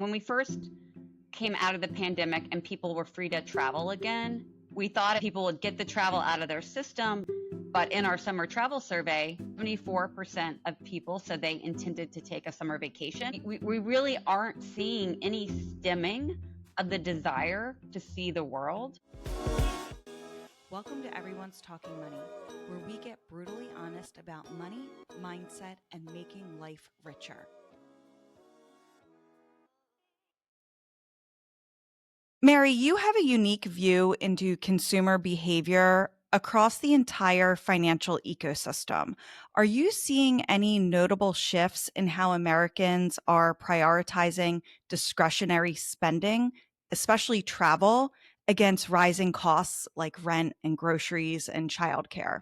When we first came out of the pandemic and people were free to travel again, we thought people would get the travel out of their system. But in our summer travel survey, 74% of people said they intended to take a summer vacation. We really aren't seeing any stemming of the desire to see the world. Welcome to Everyone's Talking Money, where we get brutally honest about money, mindset, and making life richer. Mary, you have a unique view into consumer behavior across the entire financial ecosystem. Are you seeing any notable shifts in how Americans are prioritizing discretionary spending, especially travel, against rising costs like rent and groceries and childcare?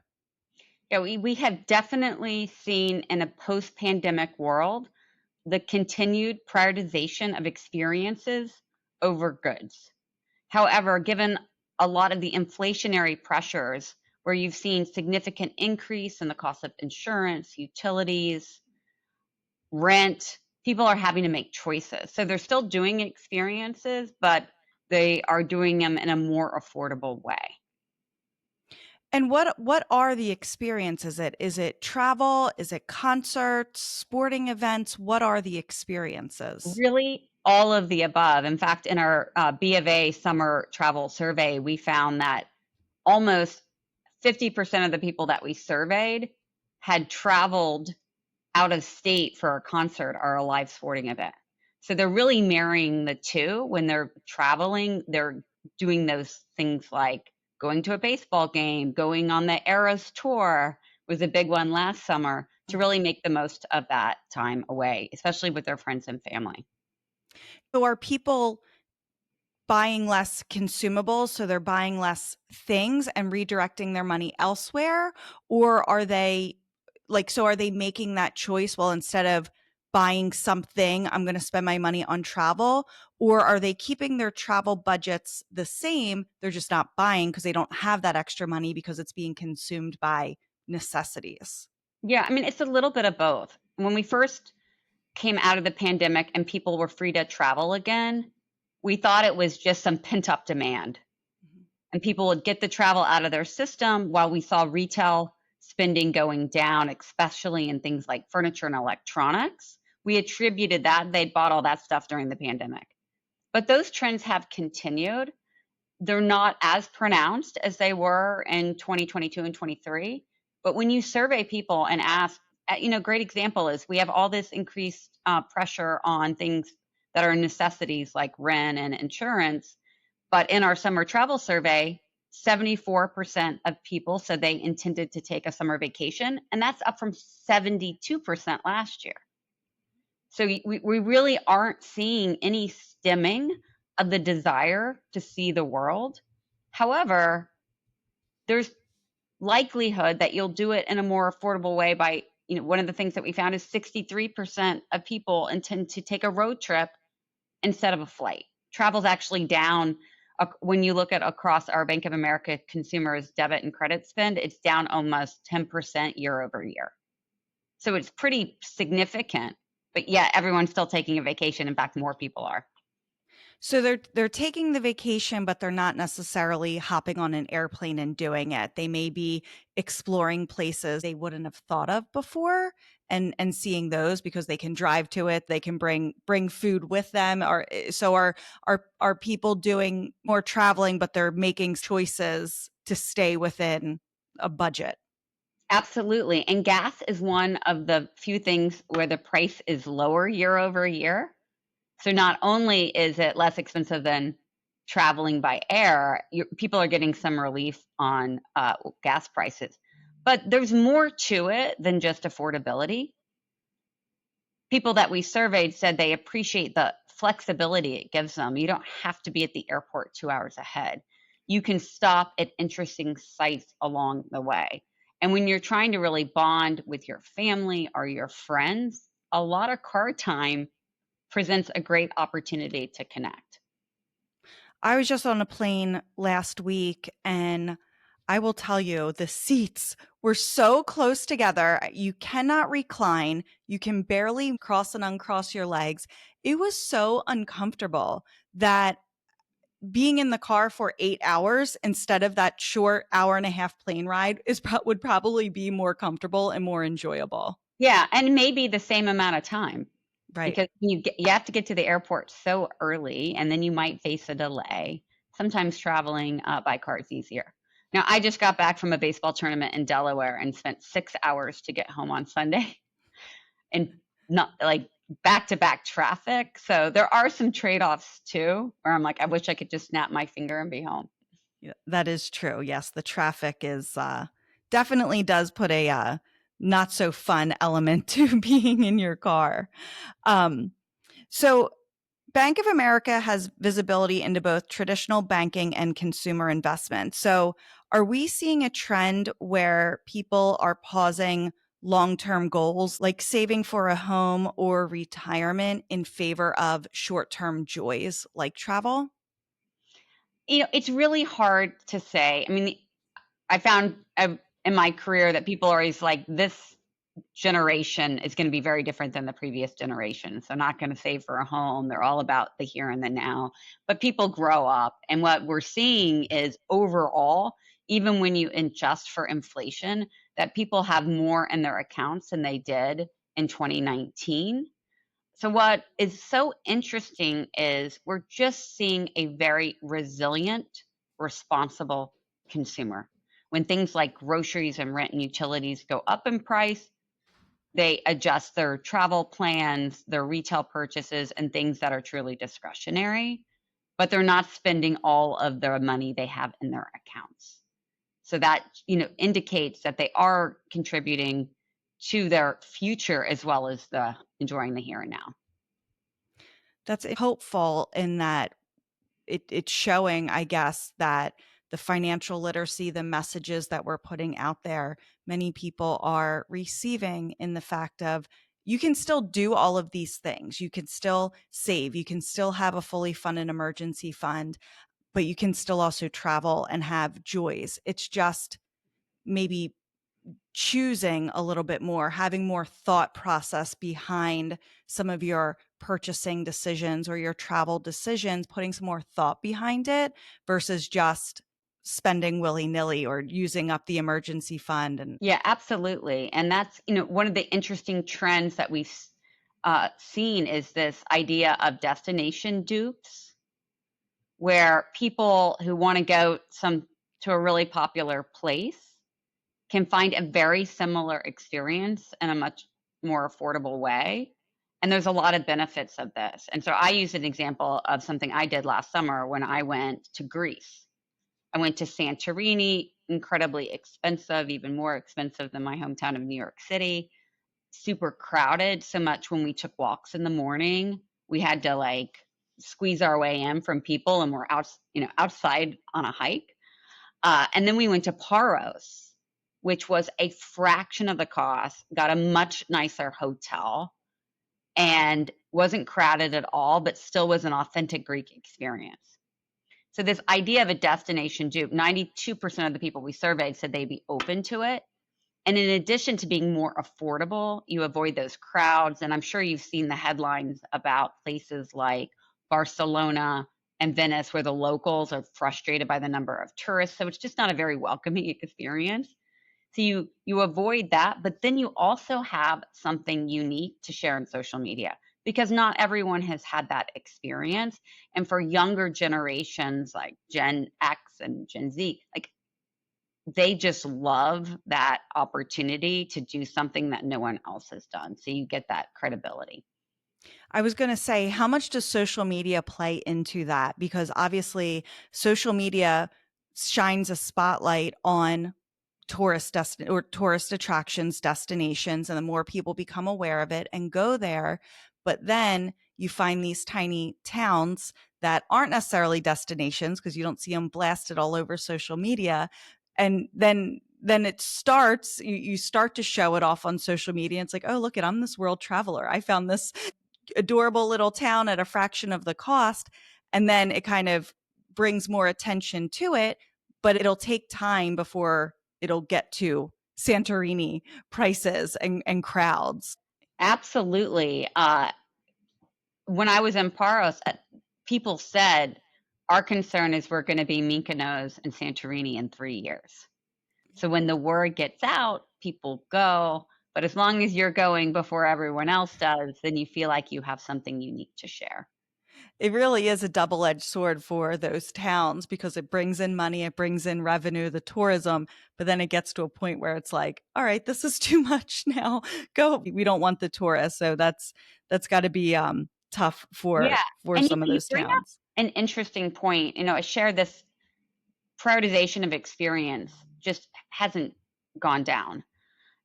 Yeah, we have definitely seen in a post-pandemic world the continued prioritization of experiences over goods. However, given a lot of the inflationary pressures where you've seen significant increase in the cost of insurance, utilities, rent, people are having to make choices. So they're still doing experiences, but they are doing them in a more affordable way. And what are the experiences? Is it travel? Is it concerts, sporting events? What are the experiences? Really, all of the above. In fact, in our B of A summer travel survey, we found that almost 50% of the people that we surveyed had traveled out of state for a concert or a live sporting event. So they're really marrying the two. When they're traveling, they're doing those things like going to a baseball game, going on the Eras tour was a big one last summer to really make the most of that time away, especially with their friends and family. So are people buying less consumables, so they're buying less things and redirecting their money elsewhere? Or are they are they making that choice? Well, instead of buying something, I'm going to spend my money on travel? Or are they keeping their travel budgets the same? They're just not buying because they don't have that extra money because it's being consumed by necessities. Yeah, I mean, it's a little bit of both. When we first came out of the pandemic and people were free to travel again, we thought it was just some pent up demand and people would get the travel out of their system while we saw retail spending going down, especially in things like furniture and electronics. We attributed that they'd bought all that stuff during the pandemic. But those trends have continued. They're not as pronounced as they were in 2022 and 23. But when you survey people and ask, great example is we have all this increased pressure on things that are necessities like rent and insurance. But in our summer travel survey, 74% of people said they intended to take a summer vacation, and that's up from 72% last year. So we really aren't seeing any stemming of the desire to see the world. However, there's likelihood that you'll do it in a more affordable way by, one of the things that we found is 63% of people intend to take a road trip instead of a flight. Travel's actually down when you look at across our Bank of America consumers' debit and credit spend, it's down almost 10% year over year. So it's pretty significant, but yeah, everyone's still taking a vacation. In fact, more people are. So they're taking the vacation, but they're not necessarily hopping on an airplane and doing it. They may be exploring places they wouldn't have thought of before and seeing those because they can drive to it. They can bring food with them. Are people doing more traveling, but they're making choices to stay within a budget? Absolutely. And gas is one of the few things where the price is lower year over year. So not only is it less expensive than traveling by air, people are getting some relief on gas prices. But there's more to it than just affordability. People that we surveyed said they appreciate the flexibility it gives them. You don't have to be at the airport 2 hours ahead. You can stop at interesting sites along the way. And when you're trying to really bond with your family or your friends, a lot of car time presents a great opportunity to connect. I was just on a plane last week, and I will tell you, the seats were so close together. You cannot recline. You can barely cross and uncross your legs. it was so uncomfortable that being in the car for 8 hours instead of that short hour and a half plane ride would probably be more comfortable and more enjoyable. Yeah, and maybe the same amount of time Right. because you have to get to the airport so early, and then you might face a delay. Sometimes traveling by car is easier. Now, I just got back from a baseball tournament in Delaware and spent 6 hours to get home on Sunday, and not like back-to-back traffic. So there are some trade-offs too, where I'm like, I wish I could just snap my finger and be home. Yeah, that is true. Yes, the traffic is definitely does put a not so fun element to being in your car. Um, so Bank of America has visibility into both traditional banking and consumer investment. So are we seeing a trend where people are pausing long-term goals like saving for a home or retirement in favor of short-term joys like travel? It's really hard to say. I mean, I found in my career that people are always like, this generation is going to be very different than the previous generation. So, not going to save for a home. They're all about the here and the now. But people grow up. And what we're seeing is overall, even when you adjust for inflation, that people have more in their accounts than they did in 2019. So, what is so interesting is we're just seeing a very resilient, responsible consumer. When things like groceries and rent and utilities go up in price, they adjust their travel plans, their retail purchases, and things that are truly discretionary, but they're not spending all of the money they have in their accounts. So that, indicates that they are contributing to their future as well as the enjoying the here and now. That's hopeful in that it's showing, I guess, that the financial literacy, the messages that we're putting out there, many people are receiving in the fact of you can still do all of these things. You can still save. You can still have a fully funded emergency fund, but you can still also travel and have joys. It's just maybe choosing a little bit more, having more thought process behind some of your purchasing decisions or your travel decisions, putting some more thought behind it versus just spending willy-nilly or using up the emergency fund. And Yeah, absolutely. And that's, one of the interesting trends that we've seen is this idea of destination dupes, where people who want to go to a really popular place can find a very similar experience in a much more affordable way. And there's a lot of benefits of this. And so I use an example of something I did last summer when I went to Greece. I went to Santorini, incredibly expensive, even more expensive than my hometown of New York City. Super crowded, so much when we took walks in the morning, we had to like squeeze our way in from people, and we're outside on a hike. And then we went to Paros, which was a fraction of the cost, got a much nicer hotel, and wasn't crowded at all, but still was an authentic Greek experience. So this idea of a destination dupe, 92% of the people we surveyed said they'd be open to it. And in addition to being more affordable, you avoid those crowds. And I'm sure you've seen the headlines about places like Barcelona and Venice, where the locals are frustrated by the number of tourists. So it's just not a very welcoming experience. So you avoid that, but then you also have something unique to share on social media because not everyone has had that experience. And for younger generations like Gen X and Gen Z, like they just love that opportunity to do something that no one else has done. So you get that credibility. I was going to say, how much does social media play into that? Because obviously, social media shines a spotlight on tourist attractions, destinations, and the more people become aware of it and go there. But then you find these tiny towns that aren't necessarily destinations because you don't see them blasted all over social media. And then it starts, you start to show it off on social media. It's like, oh, look, I'm this world traveler. I found this adorable little town at a fraction of the cost. And then it kind of brings more attention to it, but it'll take time before it'll get to Santorini prices and crowds. Absolutely. when I was in Paros, people said, our concern is we're going to be Mykonos and Santorini in 3 years. So when the word gets out, people go. But as long as you're going before everyone else does, then you feel like you have something unique to share. It really is a double-edged sword for those towns because it brings in money, it brings in revenue, the tourism, but then it gets to a point where it's like, all right, this is too much now. Go. We don't want the tourists. So that's got to be tough Yeah. for And some of you those bring up towns. an interesting point. I share this prioritization of experience just hasn't gone down.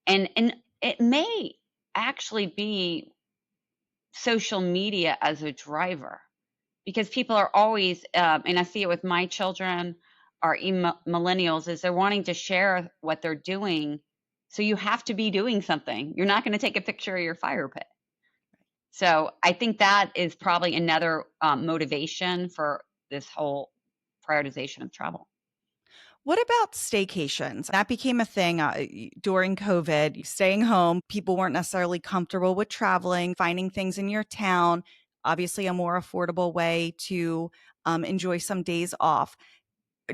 And it may actually be social media as a driver because people are always, and I see it with my children, our millennials, is they're wanting to share what they're doing. So you have to be doing something. You're not going to take a picture of your fire pit. So I think that is probably another motivation for this whole prioritization of travel. What about staycations? That became a thing during COVID, staying home. People weren't necessarily comfortable with traveling, finding things in your town, obviously a more affordable way to enjoy some days off.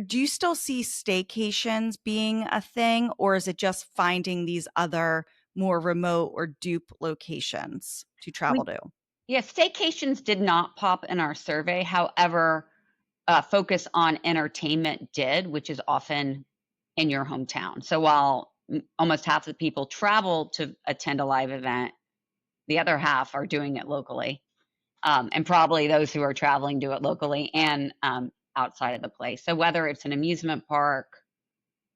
Do you still see staycations being a thing, or is it just finding these other more remote or dupe locations to travel We, to? yeah, staycations did not pop in our survey. However, focus on entertainment did, which is often in your hometown. So while almost half the people travel to attend a live event, the other half are doing it locally. And probably those who are traveling do it locally and outside of the place. So whether it's an amusement park,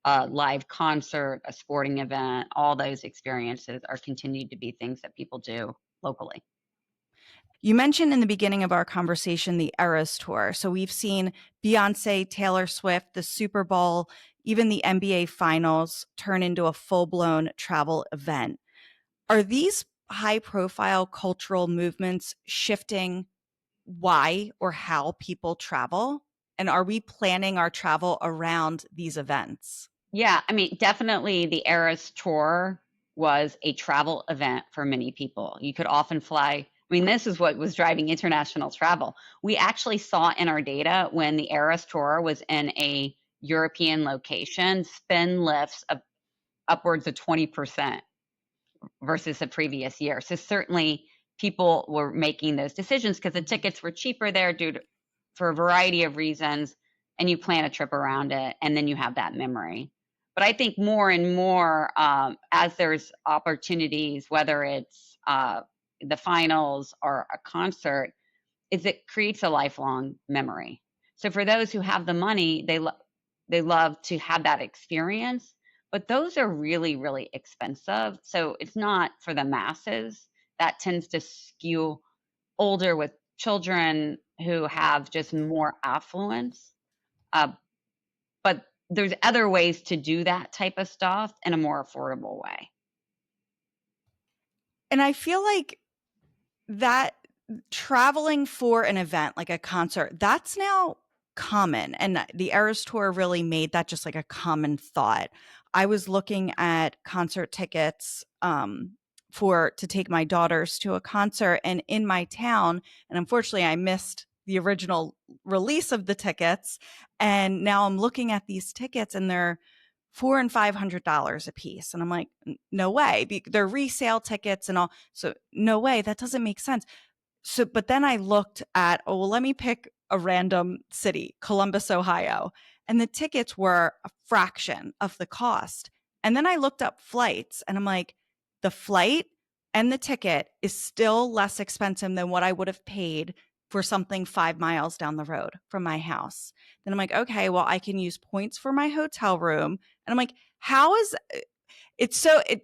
a live concert, a sporting event, all those experiences are continued to be things that people do locally. You mentioned in the beginning of our conversation the Eras Tour. So we've seen Beyonce, Taylor Swift, the Super Bowl, even the NBA Finals turn into a full-blown travel event. Are these high-profile cultural movements shifting why or how people travel? And are we planning our travel around these events? Yeah, I mean, definitely the Eras Tour was a travel event for many people. You could often fly. I mean, this is what was driving international travel. We actually saw in our data when the Eras Tour was in a European location, spend lifts of upwards of 20% versus the previous year. So certainly people were making those decisions because the tickets were cheaper there for a variety of reasons, and you plan a trip around it, and then you have that memory. But I think more and more, as there's opportunities, whether it's the finals or a concert, is it creates a lifelong memory. So for those who have the money, they love to have that experience, but those are really, really expensive. So it's not for the masses. That tends to skew older with children who have just more affluence. Uh, but there's other ways to do that type of stuff in a more affordable way. And I feel like that traveling for an event like a concert, that's now common. And the Eras Tour really made that just like a common thought. I was looking at concert tickets to take my daughters to a concert and in my town, and unfortunately I missed the original release of the tickets. And now I'm looking at these tickets and they're $400 and $500 a piece. And I'm like, no way. They're resale tickets and all. So no way. That doesn't make sense. So, but then I looked at, oh, well, let me pick a random city, Columbus, Ohio. And the tickets were a fraction of the cost. And then I looked up flights and I'm like, the flight and the ticket is still less expensive than what I would have paid for something 5 miles down the road from my house. Then I'm like, okay, well, I can use points for my hotel room. And I'm like, how is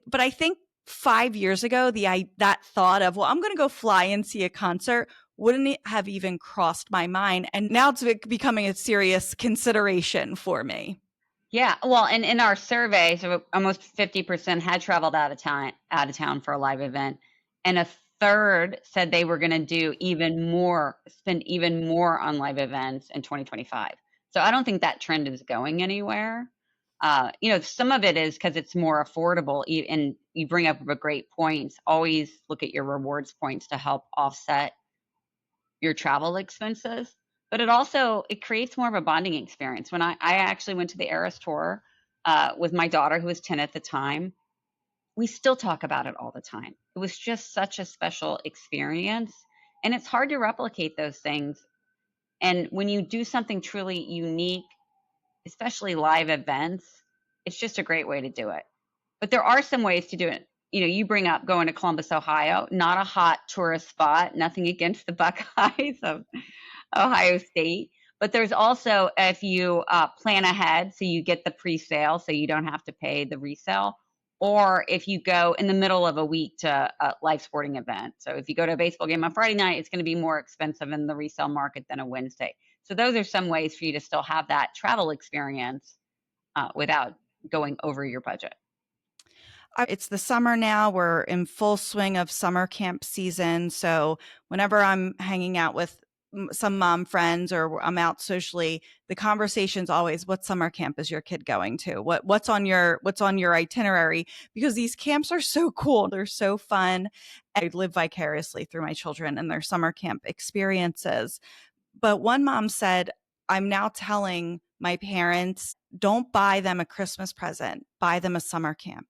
but I think 5 years ago, that thought of, well, I'm going to go fly and see a concert wouldn't it have even crossed my mind. And now it's becoming a serious consideration for me. Yeah, well, and in our survey, so almost 50% had traveled out of town for a live event, and a third said they were going to spend even more on live events in 2025. So I don't think that trend is going anywhere. Some of it is because it's more affordable, and you bring up a great point. Always look at your rewards points to help offset your travel expenses, but it creates more of a bonding experience. When I actually went to the Eras tour with my daughter, who was 10 at the time, we still talk about it all the time. It was just such a special experience, and it's hard to replicate those things. And when you do something truly unique, especially live events, it's just a great way to do it. But there are some ways to do it. You bring up going to Columbus, Ohio, not a hot tourist spot, nothing against the Buckeyes of Ohio State. But there's also, if you plan ahead, so you get the pre-sale, so you don't have to pay the resale, or if you go in the middle of a week to a live sporting event. So if you go to a baseball game on Friday night, it's going to be more expensive in the resale market than a Wednesday. So those are some ways for you to still have that travel experience without going over your budget. It's the summer now. We're in full swing of summer camp season. So whenever I'm hanging out with some mom friends or I'm out socially, the conversation's always, what summer camp is your kid going to? What's on your itinerary? Because these camps are so cool. They're so fun. I live vicariously through my children and their summer camp experiences. But one mom said, I'm now telling my parents, don't buy them a Christmas present, buy them a summer camp.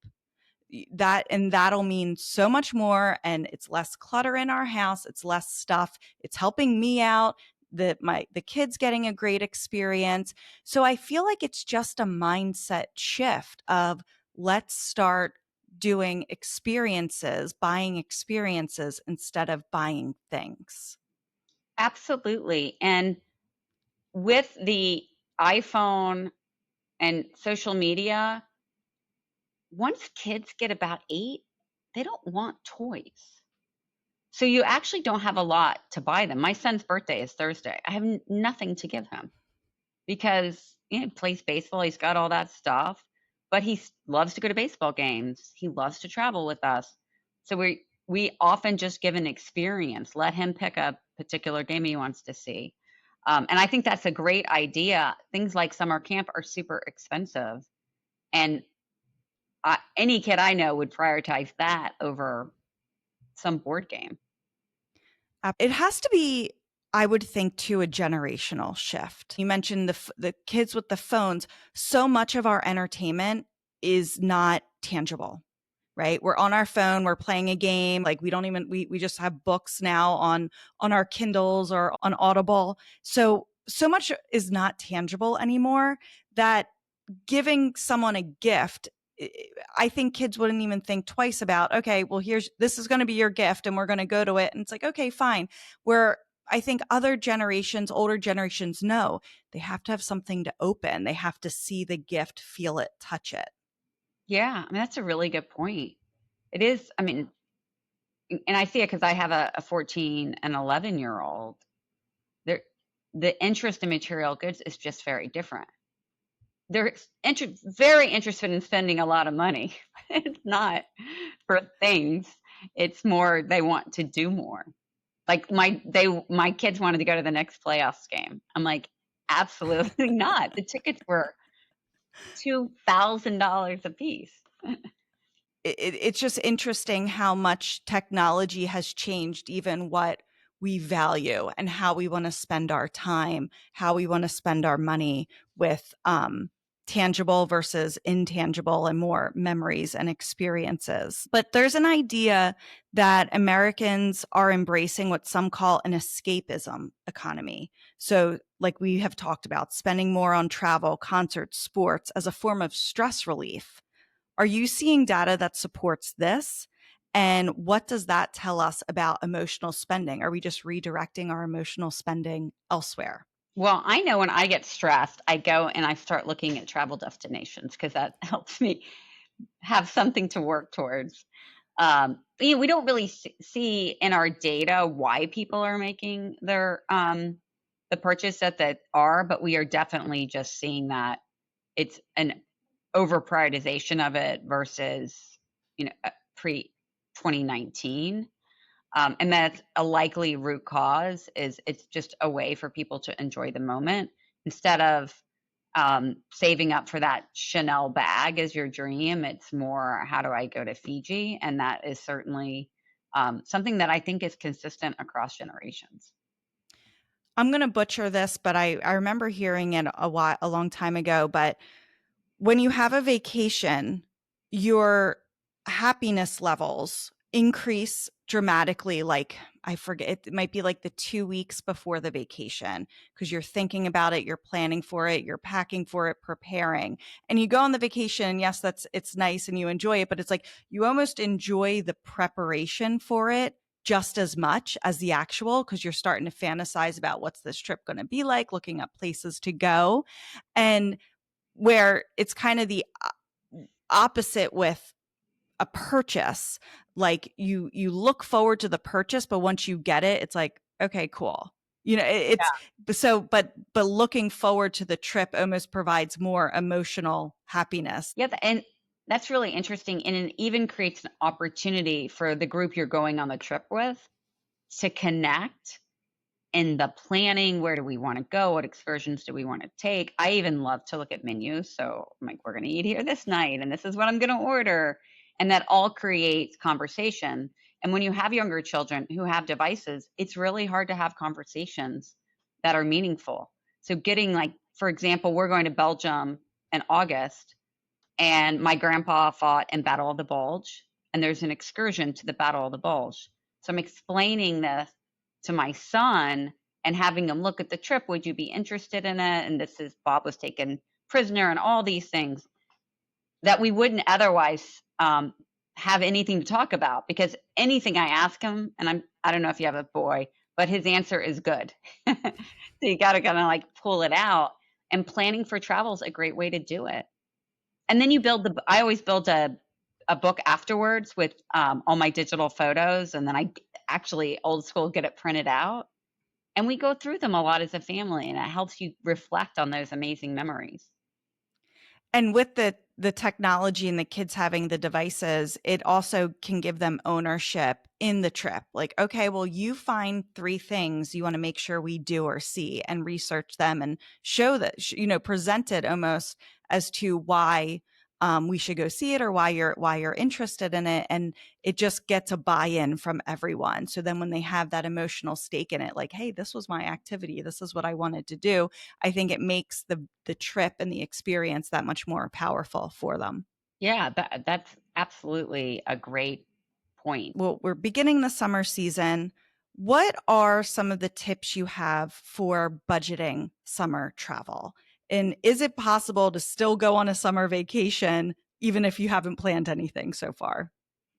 That'll mean so much more, and it's less clutter in our house, it's less stuff, it's helping me out, the kids getting a great experience. So I feel like it's just a mindset shift of, let's start doing experiences, buying experiences instead of buying things. Absolutely. And with the iPhone and social media, once kids get about 8, they don't want toys. So you actually don't have a lot to buy them. My son's birthday is Thursday. I have nothing to give him because he plays baseball. He's got all that stuff, but he loves to go to baseball games. He loves to travel with us. So we often just give an experience. Let him pick a particular game he wants to see. And I think that's a great idea. Things like summer camp are super expensive. And any kid I know would prioritize that over some board game. It has to be, I would think, too, a generational shift. You mentioned the kids with the phones. So much of our entertainment is not tangible, right? We're on our phone, we're playing a game. Like we just have books now on our Kindles or on Audible. So much is not tangible anymore, that giving someone a gift, I think kids wouldn't even think twice about, okay, well, this is going to be your gift and we're going to go to it. And it's like, okay, fine. Where I think older generations know they have to have something to open. They have to see the gift, feel it, touch it. Yeah, I mean, that's a really good point. It is, I mean, and I see it because I have a 14 and 11-year-old. The interest in material goods is just very different. They're very interested in spending a lot of money. It's not for things. It's more they want to do more. Like my kids wanted to go to the next playoffs game. I'm like, absolutely not. The tickets were $2,000 a piece. It's just interesting how much technology has changed even what we value and how we want to spend our time, how we want to spend our money with tangible versus intangible and more memories and experiences. But there's an idea that Americans are embracing what some call an escapism economy. So like we have talked about, spending more on travel, concerts, sports as a form of stress relief. Are you seeing data that supports this? And what does that tell us about emotional spending? Are we just redirecting our emotional spending elsewhere? Well, I know when I get stressed, I go and I start looking at travel destinations because that helps me have something to work towards. We don't really see in our data why people are making their the purchase that they are, but we are definitely just seeing that it's an over prioritization of it versus pre 2019. And that's a likely root cause is it's just a way for people to enjoy the moment instead of saving up for that Chanel bag as your dream. It's more, how do I go to Fiji? And that is certainly something that I think is consistent across generations. I'm going to butcher this, but I remember hearing it a long time ago. But when you have a vacation, your happiness levels increase dramatically. Like, I forget, it might be like the 2 weeks before the vacation, because you're thinking about it, you're planning for it, you're packing for it, preparing. And you go on the vacation. Yes, it's nice and you enjoy it, but it's like you almost enjoy the preparation for it just as much as the actual, because you're starting to fantasize about what's this trip going to be like, looking up places to go. And where it's kind of the opposite with a purchase, like you look forward to the purchase, but once you get it, it's like, okay, cool. It's so, but looking forward to the trip almost provides more emotional happiness. Yeah, and that's really interesting. And it even creates an opportunity for the group you're going on the trip with to connect in the planning. Where do we want to go? What excursions do we want to take? I even love to look at menus. So I'm like, we're going to eat here this night, and this is what I'm going to order. And that all creates conversation. And when you have younger children who have devices, it's really hard to have conversations that are meaningful. So getting, like, for example, we're going to Belgium in August, and my grandpa fought in Battle of the Bulge, and there's an excursion to the Battle of the Bulge. So I'm explaining this to my son and having him look at the trip. Would you be interested in it? And this is Bob was taken prisoner and all these things that we wouldn't otherwise have anything to talk about, because anything I ask him, and I don't know if you have a boy, but his answer is good. So you got to kind of like pull it out, and planning for travel is a great way to do it. And then I always build a book afterwards with all my digital photos. And then I actually old school get it printed out. And we go through them a lot as a family, and it helps you reflect on those amazing memories. And with the technology and the kids having the devices, it also can give them ownership in the trip. Like, okay, well, you find 3 things you want to make sure we do or see, and research them and show that, present it almost as to why we should go see it, or why you're interested in it. And it just gets a buy-in from everyone. So then when they have that emotional stake in it, like, hey, this was my activity, this is what I wanted to do, I think it makes the trip and the experience that much more powerful for them. Yeah, that's absolutely a great point. Well, we're beginning the summer season. What are some of the tips you have for budgeting summer travel? And is it possible to still go on a summer vacation even if you haven't planned anything so far?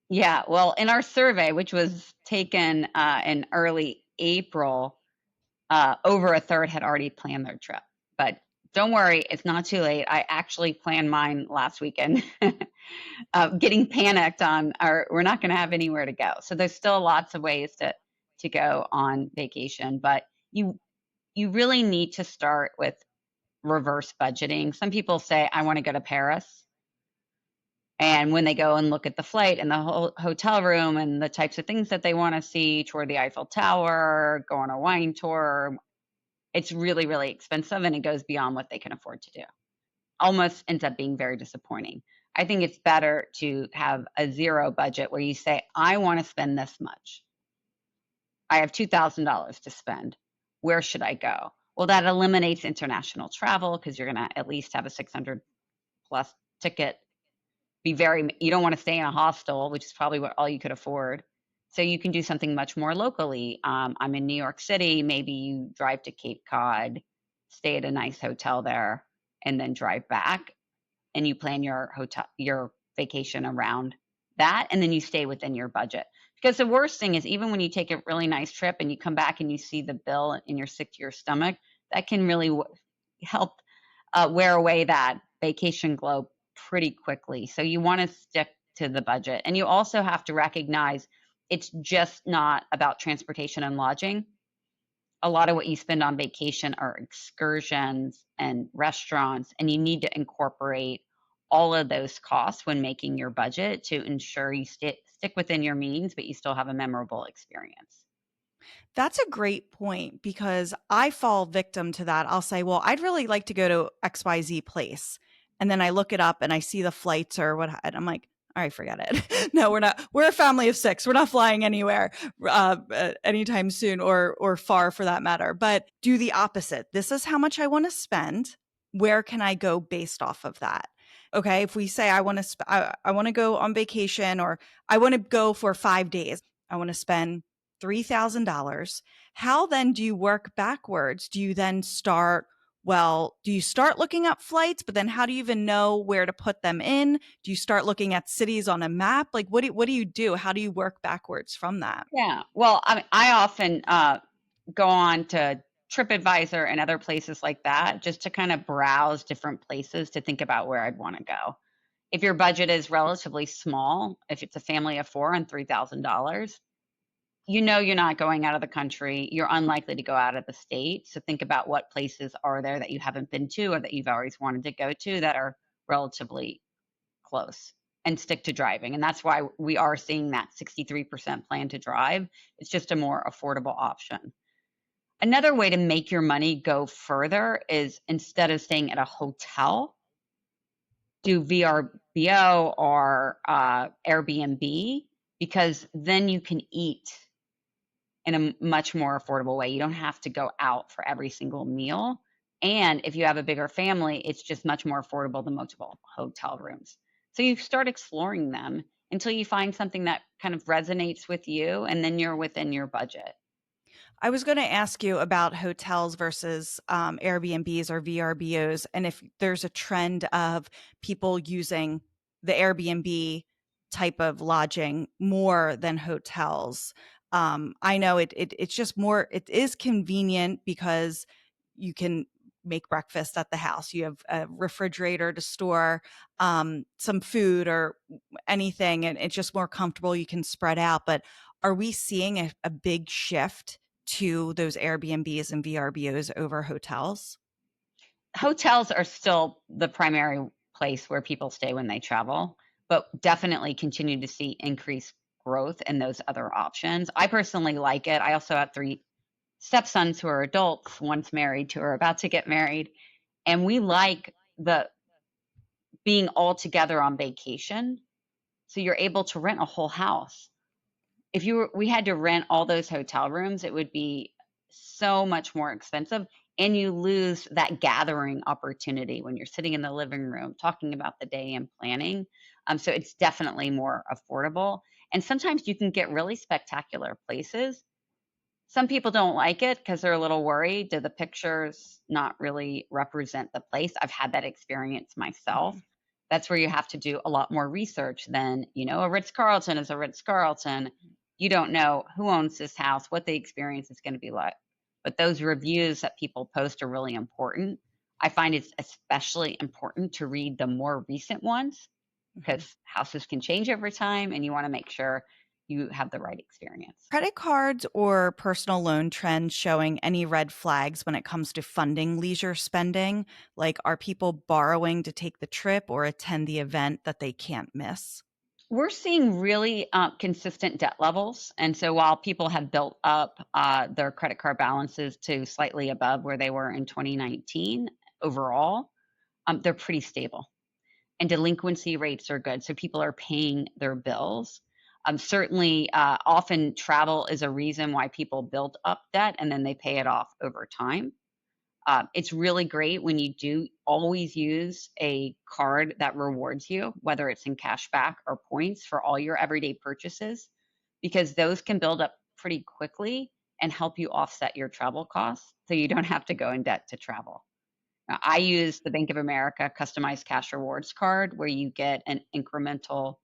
Yeah, well, in our survey, which was taken in early April, over a third had already planned their trip. But don't worry, it's not too late. I actually planned mine last weekend, getting panicked on we're not going to have anywhere to go. So there's still lots of ways to go on vacation, but you really need to start with reverse budgeting. Some people say, I want to go to Paris. And when they go and look at the flight and the whole hotel room and the types of things that they want to see, tour the Eiffel Tower, go on a wine tour, it's really, really expensive, and it goes beyond what they can afford to do. Almost ends up being very disappointing. I think it's better to have a zero budget where you say, I want to spend this much. I have $2,000 to spend. Where should I go? Well, that eliminates international travel, because you're going to at least have a 600 plus ticket. You don't want to stay in a hostel, which is probably what all you could afford. So you can do something much more locally. I'm in New York City. Maybe you drive to Cape Cod, stay at a nice hotel there, and then drive back. And you plan your vacation around that, and then you stay within your budget. Because the worst thing is, even when you take a really nice trip and you come back and you see the bill and you're sick to your stomach, that can really help wear away that vacation glow pretty quickly. So you want to stick to the budget. And you also have to recognize it's just not about transportation and lodging. A lot of what you spend on vacation are excursions and restaurants, and you need to incorporate all of those costs when making your budget to ensure you stick within your means, but you still have a memorable experience. That's a great point, because I fall victim to that. I'll say, well, I'd really like to go to XYZ place. And then I look it up and I see the flights or what, and I'm like, All right, forget it. No, we're not. We're a family of 6. We're not flying anywhere anytime soon, or far for that matter. But do the opposite. This is how much I want to spend. Where can I go based off of that? Okay, if we say I want to, I want to go on vacation, or I want to go for 5 days. I want to spend $3,000. How then do you work backwards? Do you then start? Well, do you start looking up flights, but then how do you even know where to put them in? Do you start looking at cities on a map? Like, what do you do? How do you work backwards from that? Yeah. Well, I mean, I often go on to TripAdvisor and other places like that just to kind of browse different places to think about where I'd want to go. If your budget is relatively small, if it's a family of 4 and $3,000, you know you're not going out of the country. You're unlikely to go out of the state. So think about what places are there that you haven't been to or that you've always wanted to go to that are relatively close, and stick to driving. And that's why we are seeing that 63% plan to drive. It's just a more affordable option. Another way to make your money go further is, instead of staying at a hotel, do VRBO or Airbnb, because then you can eat in a much more affordable way. You don't have to go out for every single meal. And if you have a bigger family, it's just much more affordable than multiple hotel rooms. So you start exploring them until you find something that kind of resonates with you, and then you're within your budget. I was going to ask you about hotels versus Airbnbs or VRBOs, and if there's a trend of people using the Airbnb type of lodging more than hotels. I know it's just more. It is convenient because you can make breakfast at the house. You have a refrigerator to store some food or anything, and it's just more comfortable. You can spread out. But are we seeing a big shift to those Airbnbs and VRBOs over hotels? Hotels are still the primary place where people stay when they travel, but definitely continue to see increased growth in those other options. I personally like it. I also have 3 stepsons who are adults, one's married, 2 are about to get married, and we like the being all together on vacation. So you're able to rent a whole house. If we had to rent all those hotel rooms, it would be so much more expensive, and you lose that gathering opportunity when you're sitting in the living room talking about the day and planning. So it's definitely more affordable, and sometimes you can get really spectacular places. Some people don't like it because they're a little worried. Do the pictures not really represent the place? I've had that experience myself. Mhm. That's where you have to do a lot more research than, a Ritz-Carlton is a Ritz-Carlton. You don't know who owns this house, what the experience is going to be like. But those reviews that people post are really important. I find it's especially important to read the more recent ones, Mhm. because houses can change over time and you want to make sure you have the right experience. Credit cards or personal loan trends showing any red flags when it comes to funding leisure spending? Like, are people borrowing to take the trip or attend the event that they can't miss? We're seeing really consistent debt levels. And so while people have built up their credit card balances to slightly above where they were in 2019 overall, they're pretty stable. And delinquency rates are good. So people are paying their bills. Certainly, often travel is a reason why people build up debt and then they pay it off over time. It's really great when you do always use a card that rewards you, whether it's in cash back or points for all your everyday purchases, because those can build up pretty quickly and help you offset your travel costs so you don't have to go in debt to travel. Now, I use the Bank of America customized cash rewards card where you get an incremental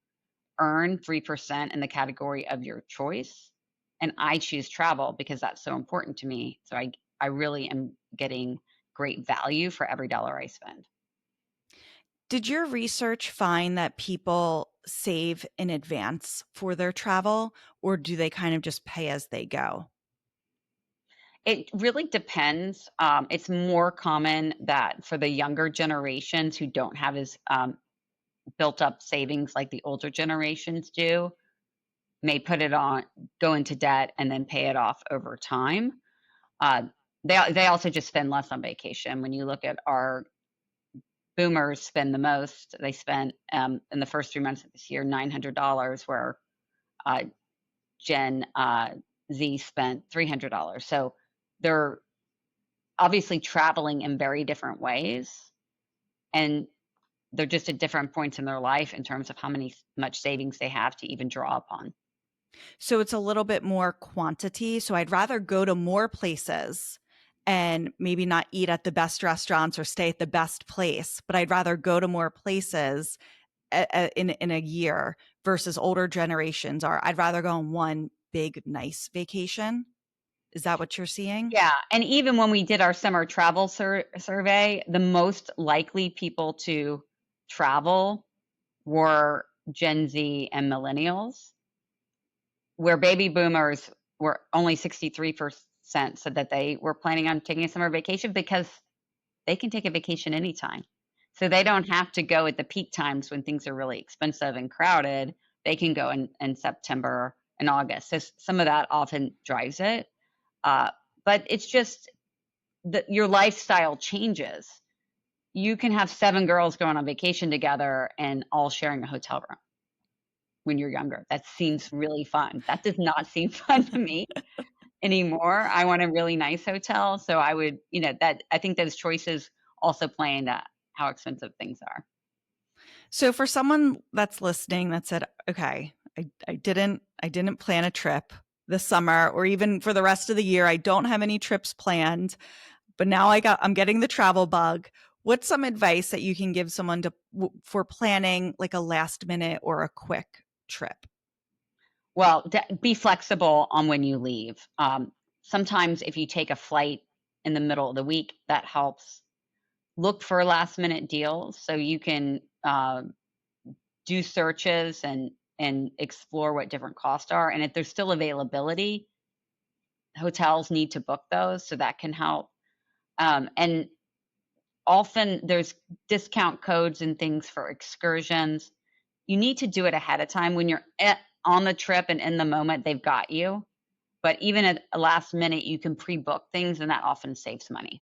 earn 3% in the category of your choice. And I choose travel because that's so important to me. So I really am getting great value for every dollar I spend. Did your research find that people save in advance for their travel, or do they kind of just pay as they go? It really depends. It's more common that for the younger generations who don't have as built up savings like the older generations do, may put it on, go into debt, and then pay it off over time. Uh, they also just spend less on vacation. When you look at our boomers spend the most. They spent in the first 3 months of this year $900, where Gen Z spent $300. So they're obviously traveling in very different ways, and they're just at different points in their life in terms of how much savings they have to even draw upon. So it's a little bit more quantity. So I'd rather go to more places and maybe not eat at the best restaurants or stay at the best place, but I'd rather go to more places in a year versus older generations are. I'd rather go on one big, nice vacation. Is that what you're seeing? Yeah, and even when we did our summer travel survey, the most likely people to travel were Gen Z and millennials, where baby boomers were only 63% said that they were planning on taking a summer vacation, because they can take a vacation anytime. So they don't have to go at the peak times when things are really expensive and crowded. They can go in September and August. So some of that often drives it. But it's just that your lifestyle changes. You can have 7 girls going on vacation together and all sharing a hotel room when you're younger. That seems really fun. That does not seem fun to me anymore. I want a really nice hotel. So I would, that I think those choices also play into how expensive things are. So for someone that's listening that said, okay, I didn't plan a trip this summer or even for the rest of the year, I don't have any trips planned, but now I'm getting the travel bug. What's some advice that you can give someone for planning like a last minute or a quick trip? Well, be flexible on when you leave. Sometimes if you take a flight in the middle of the week, that helps. Look for last minute deals so you can do searches and explore what different costs are. And if there's still availability, hotels need to book those, so that can help. And often there's discount codes and things for excursions. You need to do it ahead of time. When you're on the trip and in the moment, they've got you. But even at a last minute, you can pre-book things, and that often saves money.